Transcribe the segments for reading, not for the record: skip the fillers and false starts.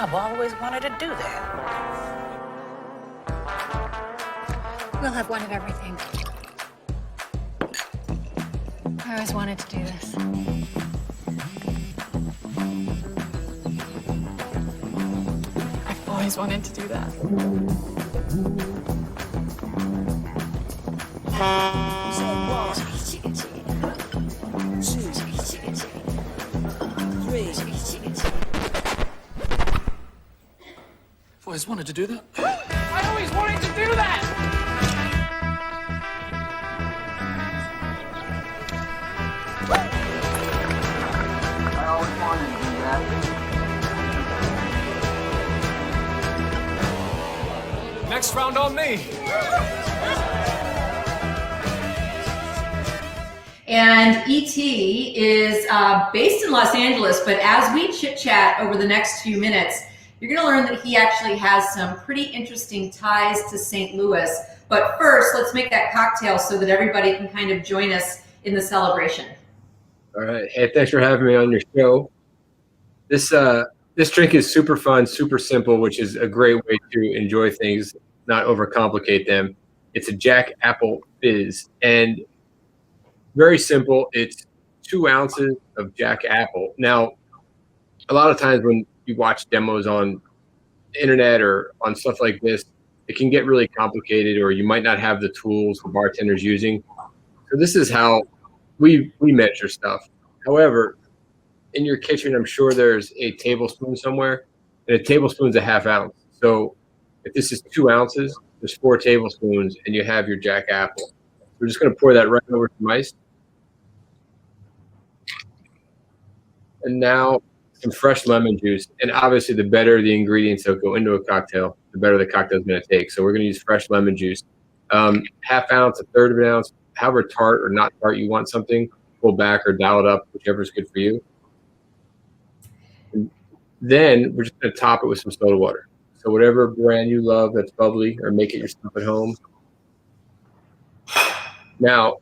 I've always wanted to do that. We'll have one of everything. I always wanted to do this. I've always wanted to do that. I've always wanted to do that. I always wanted to do that! I always wanted to do that. Next round on me. And E.T. is based in Los Angeles, but as we chit-chat over the next few minutes, you're going to learn that he actually has some pretty interesting ties to St. Louis. But first, let's make that cocktail so that everybody can kind of join us in the celebration. All right. Hey, thanks for having me on your show. This drink is super fun, super simple, which is a great way to enjoy things, not overcomplicate them. It's a Jack Apple Fizz, and very simple. It's 2 ounces of Jack Apple. Now, a lot of times when you watch demos on the internet or on stuff like this, it can get really complicated, or you might not have the tools the bartender's using. So this is how we measure stuff. However, in your kitchen, I'm sure there's a tablespoon somewhere, and a tablespoon's a ½ ounce. So if this is 2 ounces, there's 4 tablespoons, and you have your Jack Apple. We're just going to pour that right over some ice. And now some fresh lemon juice. And obviously, the better the ingredients that go into a cocktail, the better the cocktail is going to take. So we're going to use fresh lemon juice. ½ ounce, 1/3 of an ounce, however tart or not tart you want something, pull back or dial it up, whichever is good for you. And then we're just going to top it with some soda water. So whatever brand you love that's bubbly, or make it yourself at home. Now,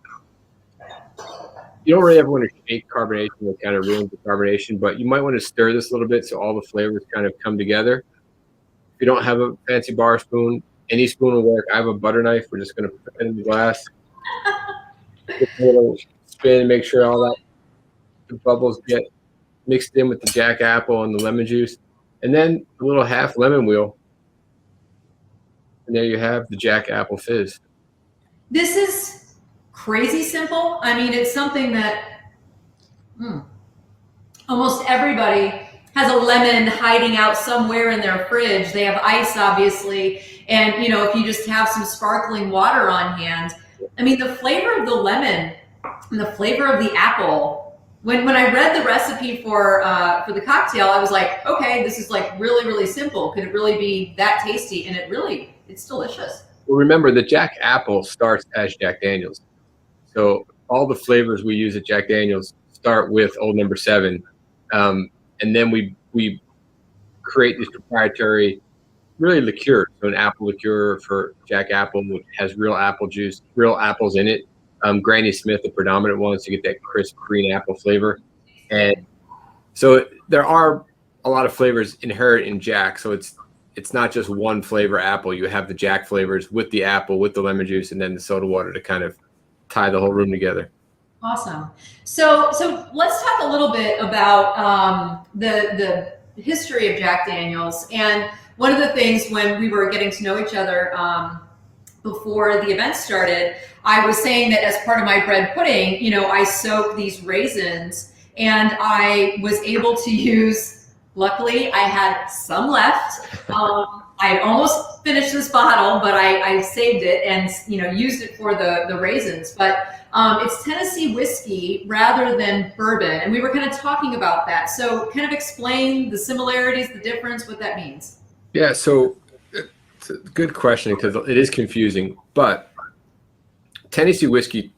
you don't really ever want to shake carbonation, that kind of ruins the carbonation, but you might want to stir this a little bit so all the flavors kind of come together. If you don't have a fancy bar spoon, any spoon will work. I have a butter knife. We're just going to put it in the glass. Get a little spin, make sure all that the bubbles get mixed in with the Jack Apple and the lemon juice. And then a little half lemon wheel. And there you have the Jack Apple Fizz. This is crazy simple. I mean, it's something that almost everybody has a lemon hiding out somewhere in their fridge. They have ice, obviously. And, you know, if you just have some sparkling water on hand, I mean, the flavor of the lemon and the flavor of the apple, when I read the recipe for the cocktail, I was like, okay, this is like really, really simple. Could it really be that tasty? And it's delicious. Well, remember, the Jack Apple starts as Jack Daniels. So all the flavors we use at Jack Daniels start with Old Number 7. And then we create this proprietary, really liqueur. So an apple liqueur for Jack Apple, which has real apple juice, real apples in it. Granny Smith, the predominant ones, to get that crisp green apple flavor. And so there are a lot of flavors inherent in Jack. So it's not just one flavor apple. You have the Jack flavors with the apple, with the lemon juice, and then the soda water to kind of tie the whole room together. Awesome. So let's talk a little bit about the history of Jack Daniels. And one of the things when we were getting to know each other before the event started, I was saying that as part of my bread pudding, you know, I soak these raisins, and I was able to use, luckily I had some left. I almost finished this bottle, but I saved it and, you know, used it for the raisins. But it's Tennessee whiskey rather than bourbon. And we were kind of talking about that. So kind of explain the similarities, the difference, what that means. Yeah, so it's a good question because it is confusing. But Tennessee whiskey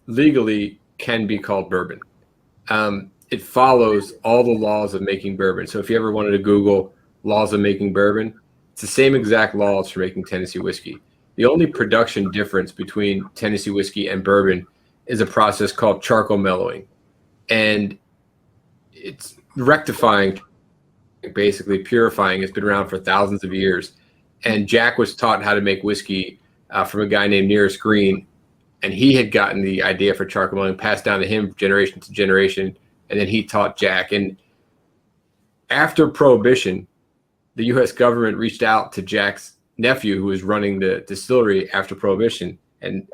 legally can be called bourbon. It follows all the laws of making bourbon. So if you ever wanted to Google laws of making bourbon, it's the same exact laws for making Tennessee whiskey. The only production difference between Tennessee whiskey and bourbon is a process called charcoal mellowing. And it's rectifying basically purifying. It's been around for thousands of years. And Jack was taught how to make whiskey from a guy named Nearest Green. And he had gotten the idea for charcoal mellowing passed down to him generation to generation. And then he taught Jack. And after Prohibition, the U.S. government reached out to Jack's nephew, who was running the distillery after Prohibition. And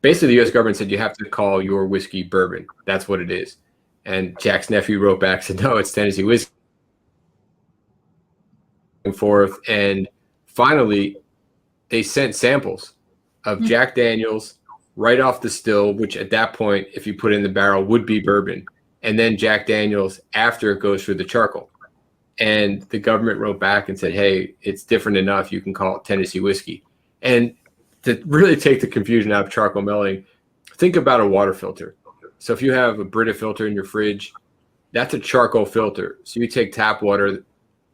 basically the U.S. government said, you have to call your whiskey bourbon. That's what it is. And Jack's nephew wrote back, said, no, it's Tennessee whiskey. And forth. And finally, they sent samples of Jack Daniels right off the still, which at that point, if you put it in the barrel, would be bourbon. And then Jack Daniels after it goes through the charcoal. And the government wrote back and said, hey, it's different enough. You can call it Tennessee whiskey. And to really take the confusion out of charcoal mellowing, think about a water filter. So if you have a Brita filter in your fridge, that's a charcoal filter. So you take tap water,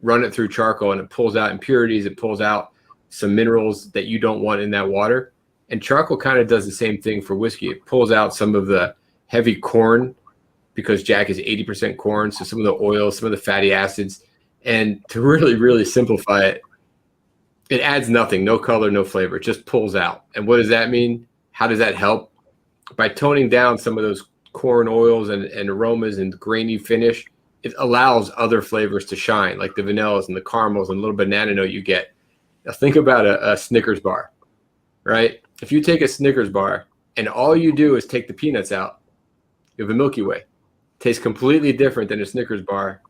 run it through charcoal, and it pulls out impurities. It pulls out some minerals that you don't want in that water. And charcoal kind of does the same thing for whiskey. It pulls out some of the heavy corn, because Jack is 80% corn. So some of the oils, some of the fatty acids. And to really, really simplify it, it adds nothing, no color, no flavor. It just pulls out. And what does that mean? How does that help? By toning down some of those corn oils and aromas and grainy finish, it allows other flavors to shine, like the vanillas and the caramels and a little banana note you get. Now think about a Snickers bar, right? If you take a Snickers bar and all you do is take the peanuts out, you have a Milky Way. Tastes completely different than a Snickers bar.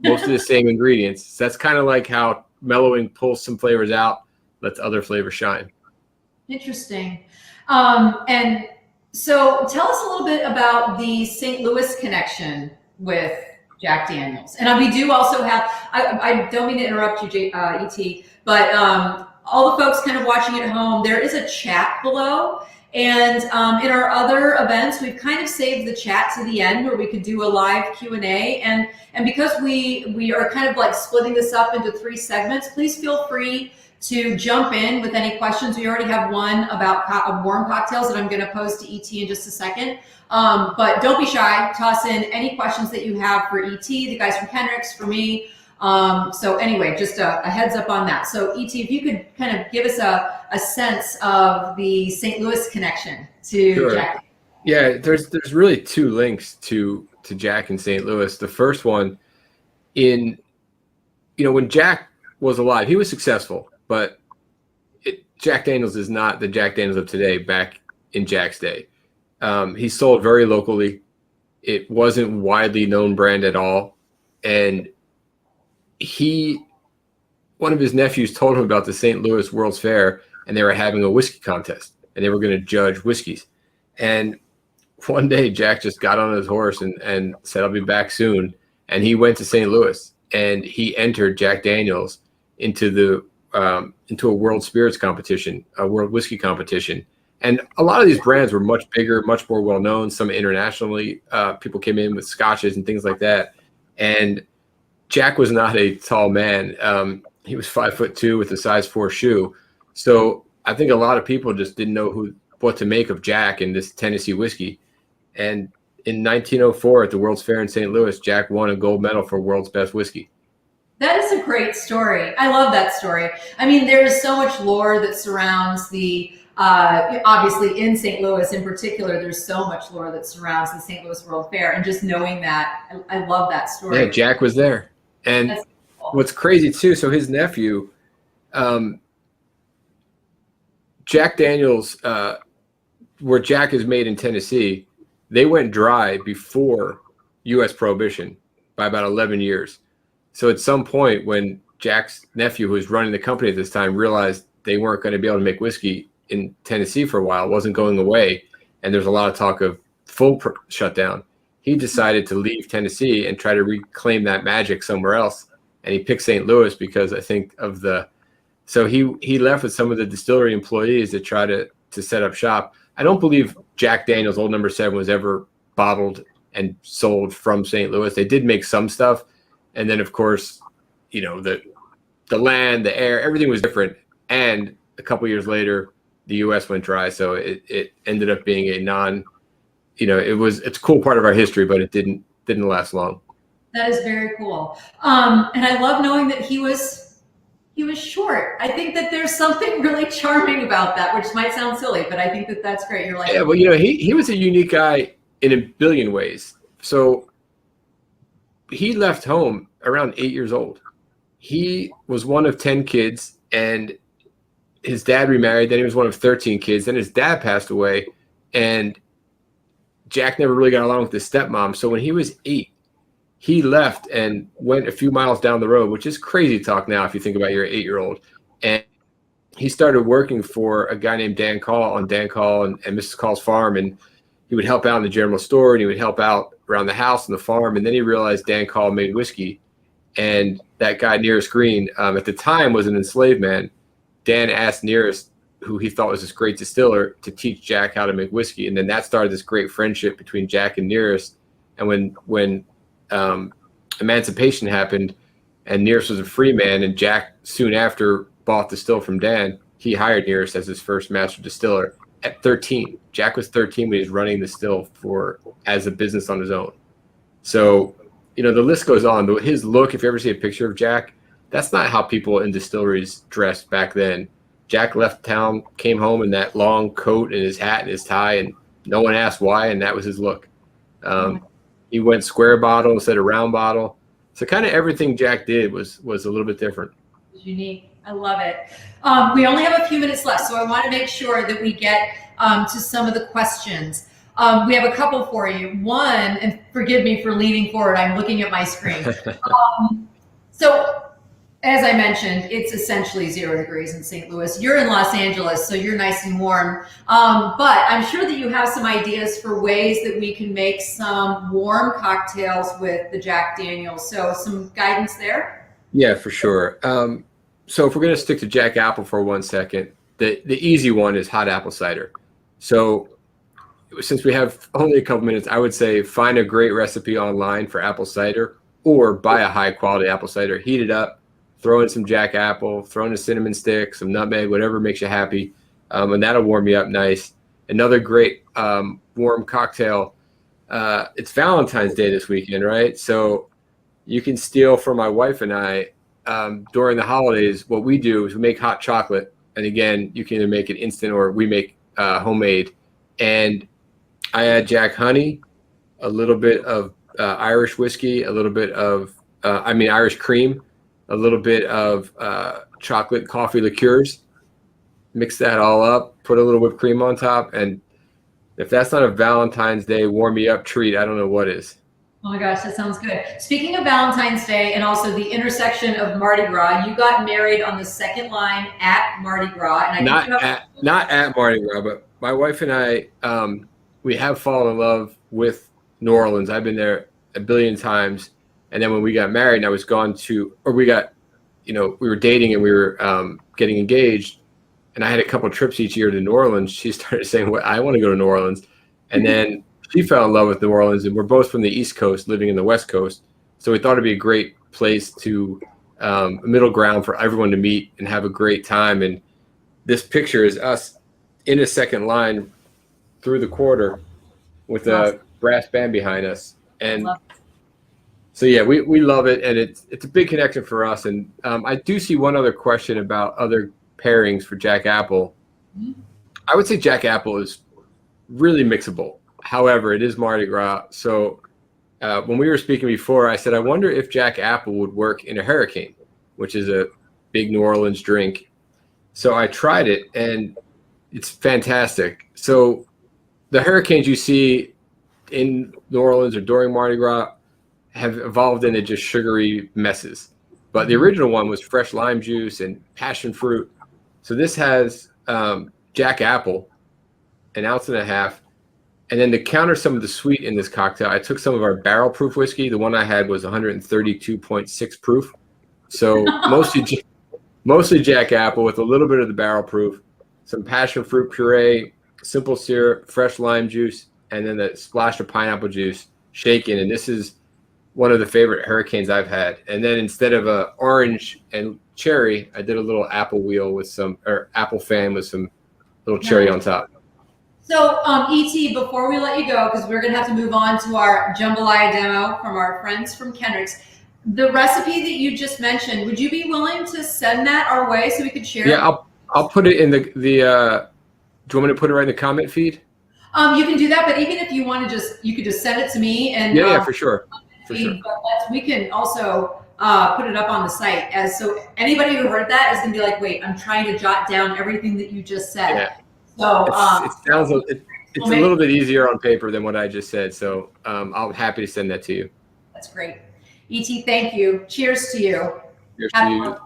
Most of the same ingredients. So that's kind of like how mellowing pulls some flavors out, lets other flavors shine. Interesting. And so tell us a little bit about the St. Louis connection with Jack Daniels. And we do also have, I don't mean to interrupt you, E.T., but all the folks kind of watching at home, there is a chat below. And in our other events, we've kind of saved the chat to the end where we could do a live Q&A. And because we are kind of like splitting this up into 3 segments, please feel free to jump in with any questions. We already have one about warm cocktails that I'm going to pose to ET in just a second. But don't be shy. Toss in any questions that you have for ET, the guys from Kendrick's, for me. So anyway, just a heads up on that. So ET, if you could kind of give us a sense of the St. Louis connection to Sure. Jack. Yeah, there's really 2 links to Jack in St. Louis. The first one, when Jack was alive, he was successful, but Jack Daniels is not the Jack Daniels of today back in Jack's day. He sold very locally. It wasn't widely known brand at all. And one of his nephews told him about the St. Louis World's Fair, and they were having a whiskey contest, and they were going to judge whiskeys. And one day Jack just got on his horse and said, I'll be back soon. And he went to St. Louis, and he entered Jack Daniels into a world spirits competition, a world whiskey competition. And a lot of these brands were much bigger, much more well-known. Some internationally, people came in with scotches and things like that. And Jack was not a tall man. He was 5'2" with a size 4 shoe. So I think a lot of people just didn't know what to make of Jack and this Tennessee whiskey. And in 1904 at the World's Fair in St. Louis, Jack won a gold medal for world's best whiskey. That is a great story. I love that story. I mean, there is so much lore that surrounds obviously in St. Louis in particular, there's so much lore that surrounds the St. Louis World Fair. And just knowing that, I love that story. Yeah, Jack was there. And That's cool. What's crazy too, so his nephew, Jack Daniels, where Jack is made in Tennessee, they went dry before U.S. Prohibition by about 11 years. So at some point when Jack's nephew, who was running the company at this time, realized they weren't going to be able to make whiskey in Tennessee for a while, it wasn't going away, and there's a lot of talk of full shutdown, he decided to leave Tennessee and try to reclaim that magic somewhere else. And he picked St. Louis because I think of so he left with some of the distillery employees to try to set up shop. I don't believe Jack Daniels Old Number 7 was ever bottled and sold from St. Louis. They did make some stuff. And then, of course, the land, the air, everything was different. And a couple years later, the U.S. went dry. So it ended up being a it's a cool part of our history, but it didn't last long. That is very cool. And I love knowing that he was short. I think that there's something really charming about that, which might sound silly, but I think that that's great. You're like, Yeah, well, he was a unique guy in a billion ways. So he left home around 8 years old. He was one of 10 kids, and his dad remarried. Then he was one of 13 kids. Then his dad passed away, and Jack never really got along with his stepmom. So when he was 8, he left and went a few miles down the road, which is crazy talk now if you think about your 8-year-old. And he started working for a guy named Dan Call on Dan Call and Mrs. Call's farm. And he would help out in the general store, and he would help out around the house and the farm. And then he realized Dan Call made whiskey. And that guy, Nearest Green, at the time was an enslaved man. Dan asked Nearest, who he thought was this great distiller, to teach Jack how to make whiskey. And then that started this great friendship between Jack and Nearest. And when emancipation happened and Nearest was a free man, and Jack soon after bought the still from Dan, he hired Nearest as his first master distiller at 13. Jack was 13 when he was running the still as a business on his own. So, the list goes on. His look, if you ever see a picture of Jack, that's not how people in distilleries dressed back then. Jack left town, came home in that long coat and his hat and his tie, and no one asked why, and that was his look. He went square bottle instead of round bottle. So kind of everything Jack did was a little bit different. It's unique. I love it. We only have a few minutes left, so I want to make sure that we get to some of the questions. We have a couple for you. One, and forgive me for leaning forward, I'm looking at my screen. So as I mentioned, it's essentially 0 degrees in St. Louis. You're in Los Angeles, so you're nice and warm. But I'm sure that you have some ideas for ways that we can make some warm cocktails with the Jack Daniels. So some guidance there? Yeah, for sure. So if we're going to stick to Jack Apple for 1 second, the easy one is hot apple cider. So since we have only a couple minutes, I would say find a great recipe online for apple cider, or buy a high quality apple cider, heat it up, throw in some Jack Apple, throw in a cinnamon stick, some nutmeg, whatever makes you happy, and that'll warm you up nice. Another great warm cocktail, it's Valentine's Day this weekend, right? So you can steal from my wife and I during the holidays. What we do is we make hot chocolate, and again, you can either make it instant or we make homemade. And I add Jack honey, a little bit of Irish whiskey, a little bit of Irish cream, a little bit of chocolate coffee liqueurs, mix that all up, put a little whipped cream on top, and if that's not a Valentine's Day warm me up treat, I don't know what is. Oh my gosh, that sounds good. Speaking of Valentine's Day and also the intersection of Mardi Gras, you got married on the second line at Mardi Gras. And not at Mardi Gras, but my wife and I, we have fallen in love with New Orleans. I've been there a billion times. And then when we got married, and I was we were dating and we were getting engaged, and I had a couple trips each year to New Orleans. She started saying, "Well, I want to go to New Orleans," and then she fell in love with New Orleans. And we're both from the East Coast, living in the West Coast, so we thought it'd be a great place to a middle ground for everyone to meet and have a great time. And this picture is us in a second line through the quarter with a brass band behind us, and. So yeah, we love it, and it's a big connection for us. And I do see one other question about other pairings for Jack Apple. I would say Jack Apple is really mixable. However, it is Mardi Gras. So when we were speaking before, I said, I wonder if Jack Apple would work in a hurricane, which is a big New Orleans drink. So I tried it, and it's fantastic. So the hurricanes you see in New Orleans or during Mardi Gras have evolved into just sugary messes. But the original one was fresh lime juice and passion fruit. So this has Jack Apple, 1.5 ounces. And then to counter some of the sweet in this cocktail, I took some of our barrel proof whiskey. The one I had was 132.6 proof. So mostly Jack Apple with a little bit of the barrel proof, some passion fruit puree, simple syrup, fresh lime juice, and then a splash of pineapple juice shaken. And this is one of the favorite hurricanes I've had. And then instead of a orange and cherry, I did a little apple wheel with apple fan with some little cherry on top. So, ET, before we let you go, because we're going to have to move on to our jambalaya demo from our friends from Kendrick's, the recipe that you just mentioned, would you be willing to send that our way so we could share it? Yeah, I'll put it in the do you want me to put it right in the comment feed? You can do that, but even if you want to you could just send it to me and Yeah, for sure. For sure. But we can also put it up on the site so anybody who heard that is going to be like, wait, I'm trying to jot down everything that you just said. Yeah. So it sounds it's a little bit easier on paper than what I just said. So I'm happy to send that to you. That's great. ET, thank you. Cheers to you. Cheers to you.